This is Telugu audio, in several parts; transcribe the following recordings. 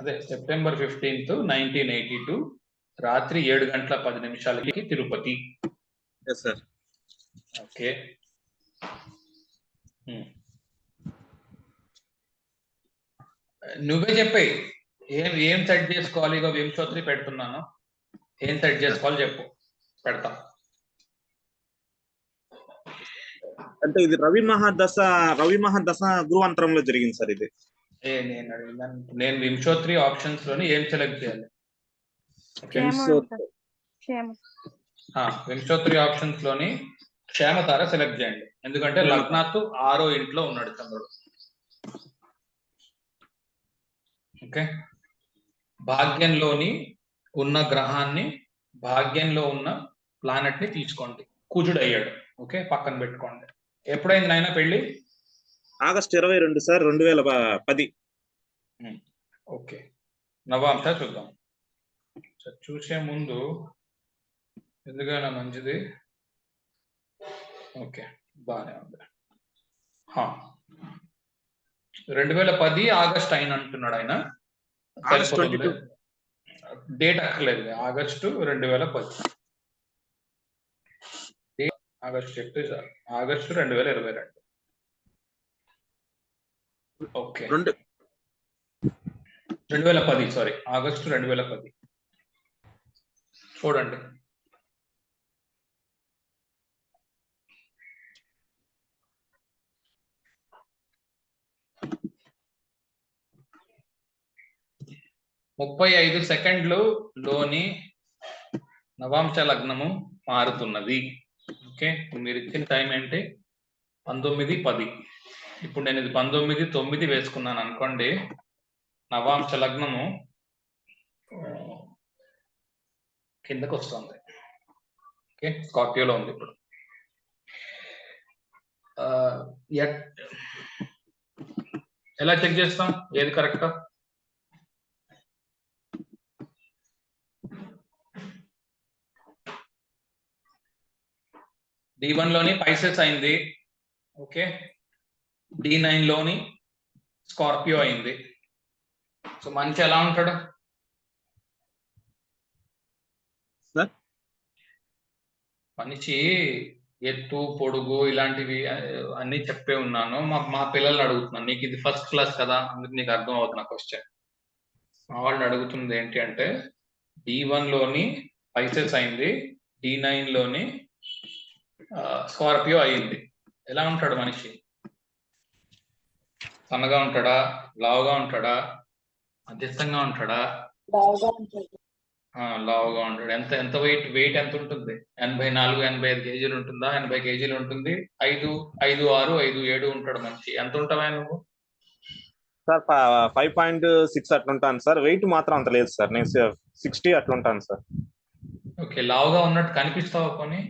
అదే సెప్టెంబర్ 15th 1982 రాత్రి 7:10 తిరుపతి. సార్ ఓకే, నువ్వే చెప్పాయి ఏం సెట్ చేసుకోవాలి. ఇక వింశోత్రి పెడుతున్నాను, ఏం సెట్ చేసుకోవాలి చెప్పు, పెడతా. అంటే ఇది రవి మహాదశ గురువంతరంలో జరిగింది సార్. ఇది నేను వింశోత్రి ఆప్షన్స్ లోని ఏం సెలెక్ట్ చేయాలి? వింశోత్రి ఆప్షన్స్ లోని క్షేమతార సెలెక్ట్ చేయండి. ఎందుకంటే లగ్నాత్ 6వ ఇంట్లో ఉన్నాడు చంద్రుడు. ఓకే, భాగ్యంలోని ఉన్న గ్రహాన్ని, భాగ్యంలో ఉన్న ప్లానెట్ ని తీసుకోండి. కుజుడు అయ్యాడు. ఓకే, పక్కన పెట్టుకోండి. ఎప్పుడైంది నాయన పెళ్లి? August 22 sir, 2010. ఓకే, నవాంశ చూద్దాం. చూసే ముందు ఎందుకైనా మంచిది. ఓకే, బాగానే ఉంది. 2010 ఆగస్ట్ అయిన అంటున్నాడు ఆయన. డేట్ అక్కర్లేదు, ఆగస్టు 2010. ఆగస్ట్ చెప్తే sir, August 2022. Okay, 2010, sorry, August 2010. చూడండి. ముప్పై 35 సెకండ్లు లోని నవాంశ లగ్నము మారుతున్నది. ఓకే, మీరు ఇచ్చిన టైం ఏంటి? 19:10. ఇప్పుడు నేను ఇది 19:09 వేసుకున్నాను అనుకోండి. నవాంశ లగ్నము కిందకు వస్తుంది. ఓకే, స్కార్పియోలో ఉంది ఇప్పుడు. ఎలా చెక్ చేస్తాం ఏది కరెక్టా? D1 లోని పైసెస్ అయింది. ఓకే, D9 లోని స్కార్పియో అయింది. సో మనిషి ఎలా ఉంటాడు? మనిషి ఎత్తు, పొడుగు ఇలాంటివి అన్ని చెప్పే ఉన్నాను. మా పిల్లల్ని అడుగుతున్నాను. నీకు ఇది ఫస్ట్ క్లాస్ కదా, అందుకు నీకు అర్థం అవుతున్న క్వశ్చన్. మా వాళ్ళని అడుగుతుంది ఏంటి అంటే, D1 లోని పైసెస్ అయింది, D9 లోని స్కార్పియో అయింది. ఎలా ఉంటాడు మనిషి? సన్నగా ఉంటాడా, లావుగా ఉంటాడా, మధ్యస్థంగా ఉంటాడా? లావుగా ఉంటాడు. ఎంత వెయిట్ ఎంత ఉంటుంది? 84-85 కేజీలు ఉంటుందా? 80 కేజీలు ఉంటుంది. 5'6", 5'7" ఉంటాడు మనిషి. ఎంత ఉంటావా నువ్వు? సార్ 5.6 అట్లా ఉంటాను సార్. వెయిట్ మాత్రం అంత లేదు సార్, నేను 60 అట్లా ఉంటాను సార్. ఓకే, లావుగా ఉన్నట్టు కనిపిస్తావా పోనీ?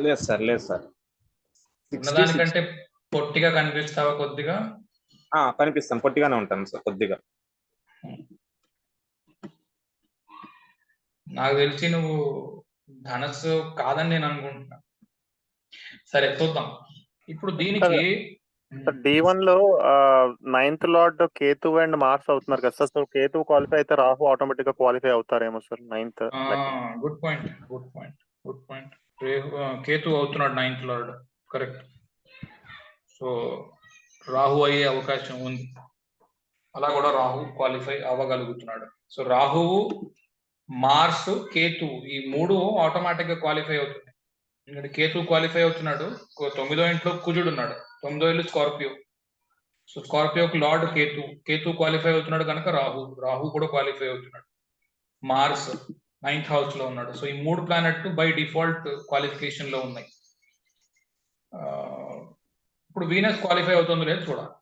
లేదు సార్, లేదు సార్. ఉన్నదానికంటే పొట్టిగా కనిపిస్తావా కొద్దిగా? కనిపిస్తాను, పొట్టిగానే ఉంటాను సార్ కొద్దిగా. నాకు తెలిసి నువ్వు ధనస్సు కాదని నేను అనుకుంటున్నా. సరే చూద్దాం. ఇప్పుడు దీనికి D1 లో 9th lord Ketu and Mars అవుతున్నారు కదా సార్. సో కేతు క్వాలిఫై అయితే రాహు ఆటోమేటిక్ గా క్వాలిఫై అవుతారేమో sir 9th. Good point. Ketu అవుతున్నాడు 9th lord, correct. So Rahu అయ్యే అవకాశం ఉంది. అలా కూడా రాహు క్వాలిఫై అవ్వగలుగుతున్నాడు. సో రాహువు, మార్స్, కేతు ఈ 3 ఆటోమేటిక్ గా క్వాలిఫై అవుతుంది. ఎందుకంటే కేతు క్వాలిఫై అవుతున్నాడు. 9వ ఇంట్లో కుజుడు ఉన్నాడు. 9వ ఇల్లు స్కార్పియో. సో స్కార్పియోకి లార్డ్ కేతు క్వాలిఫై అవుతున్నాడు కనుక రాహు కూడా క్వాలిఫై అవుతున్నాడు. మార్స్ 9th హౌస్ లో ఉన్నాడు. సో ఈ 3 ప్లానెట్ బై డిఫాల్ట్ క్వాలిఫికేషన్ లో ఉన్నాయి. ఇప్పుడు వీనస్ క్వాలిఫై అవుతుందో లేదు చూడాలి.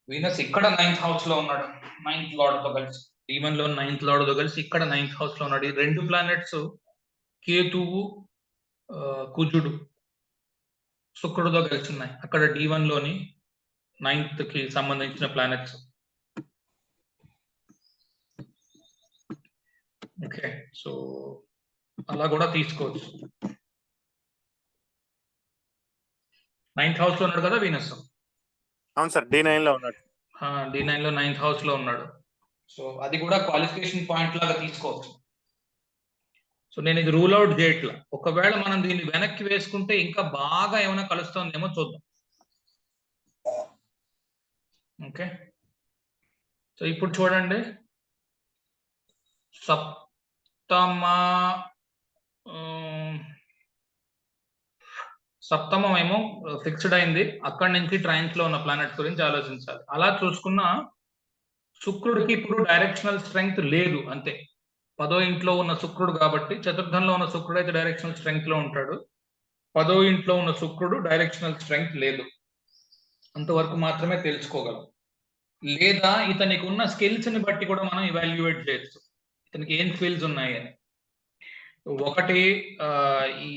వీనస్ ఇక్కడ 9th హౌస్ లో ఉన్నాడు. 9th లార్డ్ తో కలిసి, D1 లో 9th లార్డ్ తో కలిసి ఇక్కడ 9th హౌస్ లో ఉన్నాడు. ఈ 2 ప్లానెట్స్ కేతువు, కుజుడు, శుక్రుడుతో కలిసి ఉన్నాయి. అక్కడ D1 లోని 9th కి సంబంధించిన ప్లానెట్స్. ఓకే, సో అలా కూడా తీసుకోవచ్చు. 9th హౌస్ లో ఉన్నాడు కదా వీనస్. అవును సార్, D9 లో ఉన్నాడు. D9 లో 9th హౌస్ లో ఉన్నాడు. సో అది కూడా క్వాలిఫికేషన్ పాయింట్ లాగా తీసుకోవచ్చు. సో నేను ఇది రూల్ అవుట్ చేయట్లా. ఒకవేళ మనం దీన్ని వెనక్కి వేసుకుంటే ఇంకా బాగా ఏమైనా కలుస్తుందేమో చూద్దాం. ఓకే, సో ఇప్పుడు చూడండి, సప్తమం ఏమో ఫిక్స్డ్ అయింది. అక్కడి నుంచి ట్రైన్స్ లో ఉన్న ప్లానెట్స్ గురించి ఆలోచించాలి. అలా చూసుకున్న శుక్రుడికి ఇప్పుడు డైరెక్షనల్ స్ట్రెంగ్త్ లేదు అంతే. 10వ ఇంట్లో ఉన్న శుక్రుడు కాబట్టి, చతుర్థంలో ఉన్న శుక్రుడు అయితే డైరెక్షనల్ స్ట్రెంగ్త్ లో ఉంటాడు. 10వ ఇంట్లో ఉన్న శుక్రుడు డైరెక్షనల్ స్ట్రెంగ్త్ లేదు, అంతవరకు మాత్రమే తెలుసుకోగలం. లేదా ఇతనికి ఉన్న స్కిల్స్ ని బట్టి కూడా మనం ఇవాల్యుయేట్ చేయొచ్చు, ఇతనికి ఏం స్కిల్స్ ఉన్నాయి అని. ఒకటి, ఈ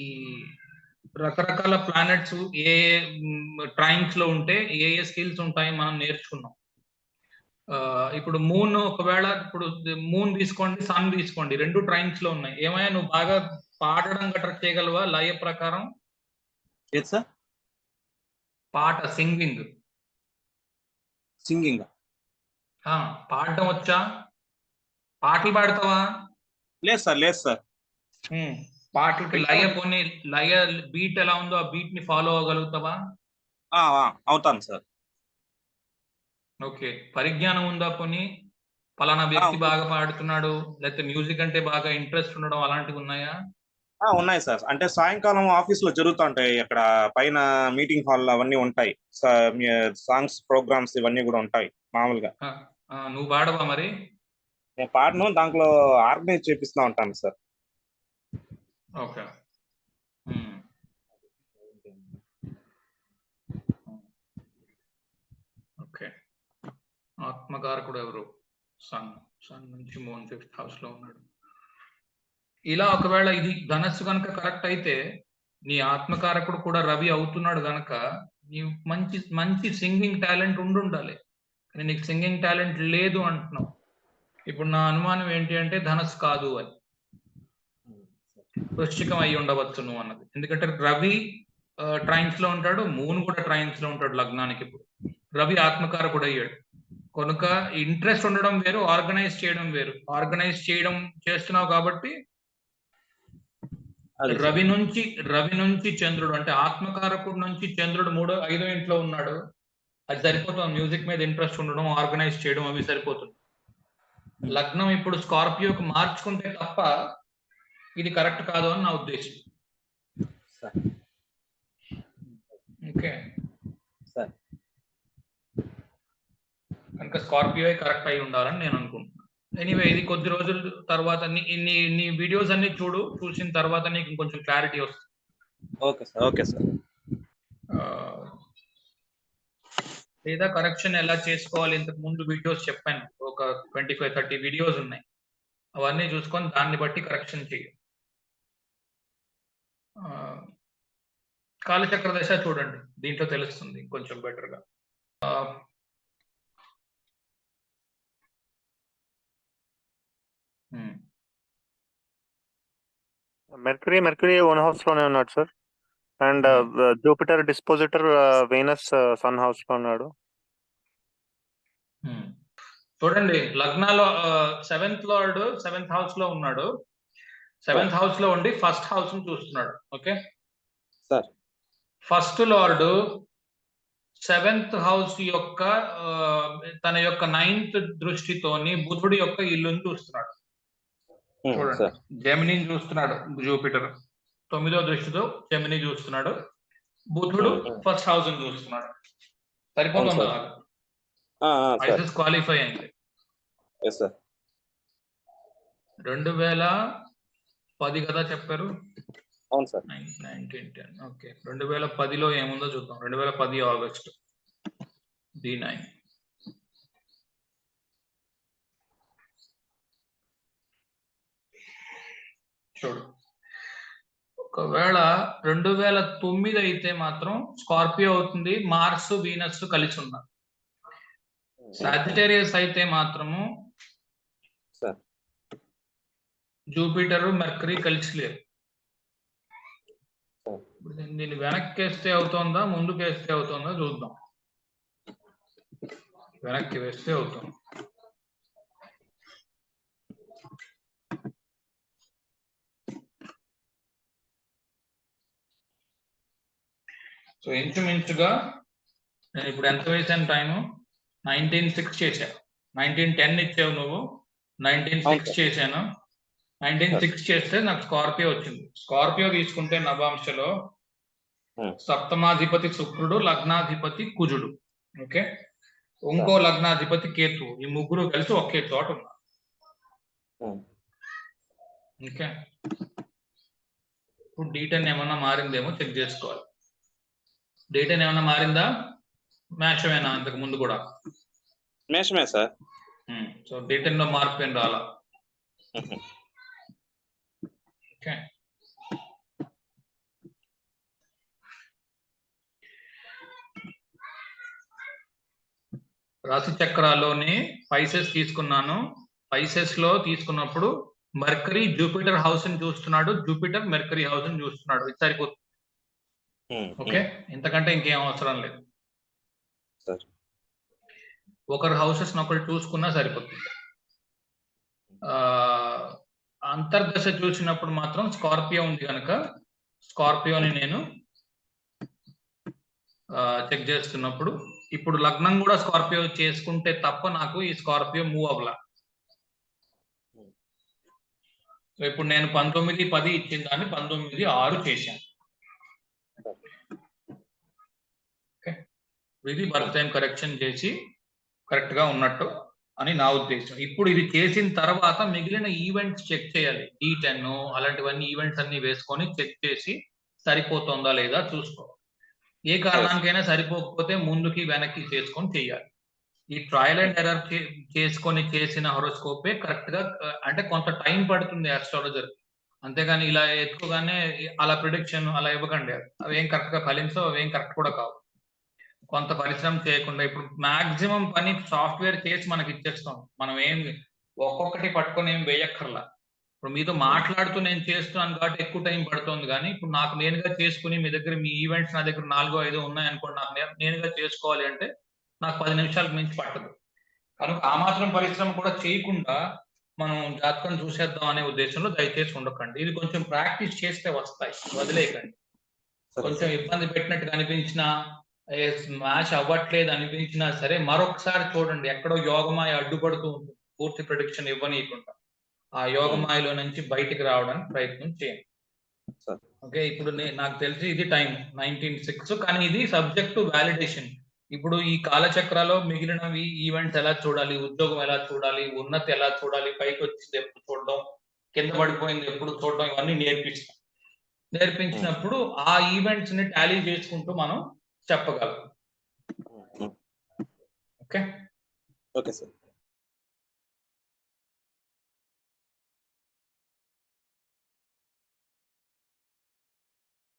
రకరకాల ప్లానెట్స్ ఏ ట్రైన్స్ లో ఉంటే ఏ ఏ స్కిల్స్ ఉంటాయి మనం నేర్చుకున్నాం. ఇప్పుడు మూన్, ఒకవేళ ఇప్పుడు మూన్ తీసుకోండి, సన్ తీసుకోండి, రెండు ట్రైన్స్ లో ఉన్నాయి. ఏమైనా నువ్వు బాగా పాడడం గట్రా చేయగలవా లయ ప్రకారం? సార్ పాట, సింగింగ్. సింగింగ్ పాడడం వచ్చా? పాటలు పాడతావా? లేదు సార్, లేదు సార్. పాటలకి లయ, కొన్ని లయ బీట్ ఎలా ఉందో ఆ బీట్ ని ఫాలో అవ్వగలుగుతావా? అవుతాను సార్. ఓకే, పరిజ్ఞానం ఉందా? కొన్ని పలానా వ్యక్తి బాగా పాడుతున్నాడు, లేకపోతే మ్యూజిక్ అంటే బాగా ఇంట్రెస్ట్ ఉండడం, అలాంటివి ఉన్నాయా? ఉన్నాయి సార్. అంటే సాయంకాలం ఆఫీస్ లో జరుగుతూ ఉంటాయి, అక్కడ పైన మీటింగ్ హాల్ అవన్నీ ఉంటాయి, సాంగ్స్ ప్రోగ్రామ్స్ ఇవన్నీ కూడా ఉంటాయి మామూలుగా. నువ్వు పాడవా మరి? నేను పాడను, దాంట్లో ఆర్గనైజ్ చేపిస్తూ ఉంటాను సార్. Okay, okay. ఆత్మకారకుడు ఎవరు? సన్. సన్ నుంచి మూన్ 5th హౌస్ లో ఉన్నాడు. ఇలా ఒకవేళ ఇది ధనస్సు కనుక కరెక్ట్ అయితే, నీ ఆత్మకారకుడు కూడా రవి అవుతున్నాడు గనక నీవు మంచి మంచి సింగింగ్ టాలెంట్ ఉండాలి. కానీ నీకు సింగింగ్ టాలెంట్ లేదు అంటున్నావు. ఇప్పుడు నా అనుమానం ఏంటి అంటే ధనస్సు కాదు అని, వృశ్చికం అయి ఉండవచ్చు నువ్వు అన్నది. ఎందుకంటే రవి ట్రైన్స్ లో ఉంటాడు, మూన్ కూడా ట్రైన్స్ లో ఉంటాడు లగ్నానికి. ఇప్పుడు రవి ఆత్మకారకుడు అయ్యాడు కనుక ఇంట్రెస్ట్ ఉండడం వేరు, ఆర్గనైజ్ చేయడం వేరు. ఆర్గనైజ్ చేయడం చేస్తున్నావు కాబట్టి రవి నుంచి చంద్రుడు, అంటే ఆత్మకారకుడు నుంచి చంద్రుడు 5వ ఇంట్లో ఉన్నాడు. అది సరిపోతుంది. మ్యూజిక్ మీద ఇంట్రెస్ట్ ఉండడం, ఆర్గనైజ్ చేయడం అవి సరిపోతుంది. లగ్నం ఇప్పుడు స్కార్పియోకి మార్చుకుంటే తప్ప ఇది కరెక్ట్ కాదు అని నా ఉద్దేశం. ఓకే సార్, కనుక స్కార్పియో కరెక్ట్ అయి ఉండాలని నేను అనుకుంటున్నాను. ఎనీవే, ఇది కొద్ది రోజుల తర్వాత నీ వీడియోస్ అన్ని చూసిన తర్వాత నీకు కొంచెం క్లారిటీ వస్తుంది. Okay sir, okay sir. లేదా కరెక్షన్ ఎలా చేసుకోవాలి, ఇంతకు ముందు వీడియోస్ చెప్పాను, ఒక 25-30 వీడియోస్ ఉన్నాయి. అవన్నీ చూసుకొని దాన్ని బట్టి కరెక్షన్ చేయి. కాలచక్ర దశ చూడండి, దీంట్లో తెలుస్తుంది కొంచెం బెటర్గా. మెర్క్యూరీ 1 హౌస్ లోనే ఉన్నాడు sir. And Jupiter dispositor Venus sun house లో ఉన్నాడు. చూడండి, లగ్నాలో 7th లార్డ్ 7th హౌస్ లో ఉన్నాడు. 7th హౌస్ లో ఉండి 1st హౌస్ ను చూస్తున్నాడు. Okay sir, first lord 7th house యొక్క తన యొక్క 9th దృష్టితోని బుధుడి యొక్క ఇల్లుని చూస్తున్నాడు. చూడండి, జెమినిని చూస్తున్నాడు జూపిటర్, 9వ దృష్టితో జెమిని చూస్తున్నాడు. బుధుడు 1st హౌస్ ని చూస్తున్నాడు. సరిపోతుందా? ఐసిస్ క్వాలిఫై అయింది. 2010 కదా చెప్పారు? అవును సార్. 1910. ఓకే, 2010లో ఏముందో చూద్దాం. 2010 ఆగస్టు D9. చూడు, ఒకవేళ 2009 అయితే మాత్రం స్కార్పియో అవుతుంది, మార్స్ వీనస్ కలిసి ఉన్నారు. సాజిటేరియస్ అయితే మాత్రము జూపిటర్ మెర్కరీ కలిసి లేరు. దీన్ని వెనక్కి వేస్తే అవుతుందా ముందుకు వేస్తే అవుతుందా చూద్దాం. వెనక్కి వేస్తే అవుతుంది. సో ఇంచుమించుగా నేను ఇప్పుడు ఎంత వేసాను టైము 19:06 చేశా. 19:10 ఇచ్చావు నువ్వు, 19:06 చేశాను. 19:06 చేస్తే నాకు స్కార్పియో వచ్చింది. స్కార్పియో తీసుకుంటే నవాంశలో సప్తమాధిపతి శుక్రుడు, లగ్నాధిపతి కుజుడు, ఓకే, ఇంకో లగ్నాధిపతి కేతు, ఈ ముగ్గురు కలిసి ఒకే చోట ఉన్నారు. ఓకే, ఇప్పుడు D10 ఏమన్నా మారిందేమో చెక్ చేసుకోవాలి. D10 ఏమన్నా మారిందా? మేషమేనా అంతకు ముందు కూడా? మేషమే సార్. సో D10 లో మార్పు ఏం రాలా. ఓకే, రాశి చక్రాల్లోని పైసెస్ తీసుకున్నాను. పైసెస్ లో తీసుకున్నప్పుడు మెర్కరీ జూపిటర్ హౌస్ ని చూస్తున్నాడు, జూపిటర్ మెర్కరీ హౌస్ ని చూస్తున్నాడు. ఇది సరిపోతుంది. ఓకే, ఇంతకంటే ఇంకేం అవసరం లేదు. ఒకరు హౌసెస్ ఒకరు చూసుకున్నా సరిపోతుంది. అంతర్దశ చూసినప్పుడు మాత్రం స్కార్పియో ఉంది కనుక స్కార్పియోని నేను చెక్ చేస్తున్నప్పుడు ఇప్పుడు లగ్నం కూడా స్కార్పియో చేసుకుంటే తప్ప నాకు ఈ స్కార్పియో మూవ్ అవ్వలా. సో ఇప్పుడు నేను 19-10 ఇచ్చిన దాన్ని 19-6 చేశాను. ఓకే, ఇది బర్త్ టైం కరెక్షన్ చేసి కరెక్ట్ గా ఉన్నట్టు అని నా ఉద్దేశం. ఇప్పుడు ఇది చేసిన తర్వాత మిగిలిన ఈవెంట్స్ చెక్ చేయాలి. D10 అలాంటివన్నీ ఈవెంట్స్ అన్ని వేసుకొని చెక్ చేసి సరిపోతుందా లేదా చూసుకోవాలి. ఏ కారణానికైనా సరిపోకపోతే ముందుకి వెనక్కి చేసుకొని చేయాలి. ఈ ట్రయల్ అండ్ ఎర్రర్ చేసుకొని చేసిన హోరోస్కోపే కరెక్ట్ గా, అంటే కొంత టైం పడుతుంది ఆస్ట్రాలజర్, అంతేగాని ఇలా ఎక్కువగానే అలా ప్రిడిక్షన్ అలా ఇవ్వకండి. అవి ఏం కరెక్ట్ గా ఫలించవు, అవి ఏం కరెక్ట్ కూడా కావు. కొంత పరిశ్రమ చేయకుండా ఇప్పుడు మాక్సిమం పని సాఫ్ట్వేర్ చేసి మనకి ఇచ్చేస్తాం. మనం ఏం ఒక్కొక్కటి పట్టుకొని ఏం వేయక్కర్లా. ఇప్పుడు మీతో మాట్లాడుతూ నేను చేస్తున్నాను కాబట్టి ఎక్కువ టైం పడుతుంది. కానీ ఇప్పుడు నాకు నేనుగా చేసుకుని మీ దగ్గర మీ ఈవెంట్స్ నా దగ్గర 4-5 ఉన్నాయనుకోండి, నాకు నేనుగా చేసుకోవాలి అంటే నాకు 10 నిమిషాలకు మించి పట్టదు. కనుక ఆ మాత్రం పరిశ్రమ కూడా చేయకుండా మనం జాతకం చూసేద్దాం అనే ఉద్దేశంలో దయచేసి ఉండకండి. ఇది కొంచెం ప్రాక్టీస్ చేస్తే వస్తాయి, వదిలేయకండి. కొంచెం ఇబ్బంది పెట్టినట్టుగా అనిపించినా, మ్యాచ్ అవ్వట్లేదు అనిపించినా సరే మరొకసారి చూడండి. ఎక్కడో యోగమాయ అడ్డుపడుతూ ఉంటుంది, పూర్తి ప్రిడిక్షన్ ఇవ్వనీయకుండా. ఆ యోగమాయలో నుంచి బయటికి రావడానికి ప్రయత్నం చేయండి. ఓకే, ఇప్పుడు నాకు తెలిసి ఇది టైం 19:06, కానీ ఇది సబ్జెక్ట్ టు వ్యాలిడేషన్. ఇప్పుడు ఈ కాలచక్రాలో మిగిలినవి ఈవెంట్స్ ఎలా చూడాలి, ఉద్యోగం ఎలా చూడాలి, ఉన్నతి ఎలా చూడాలి, పైకి వచ్చింది ఎప్పుడు చూడడం, కింద పడిపోయింది ఎప్పుడు చూడడం, ఇవన్నీ నేర్పించినప్పుడు ఆ ఈవెంట్స్ ని టాలీ చేసుకుంటూ మనం చెప్పగలం. Okay, okay sir.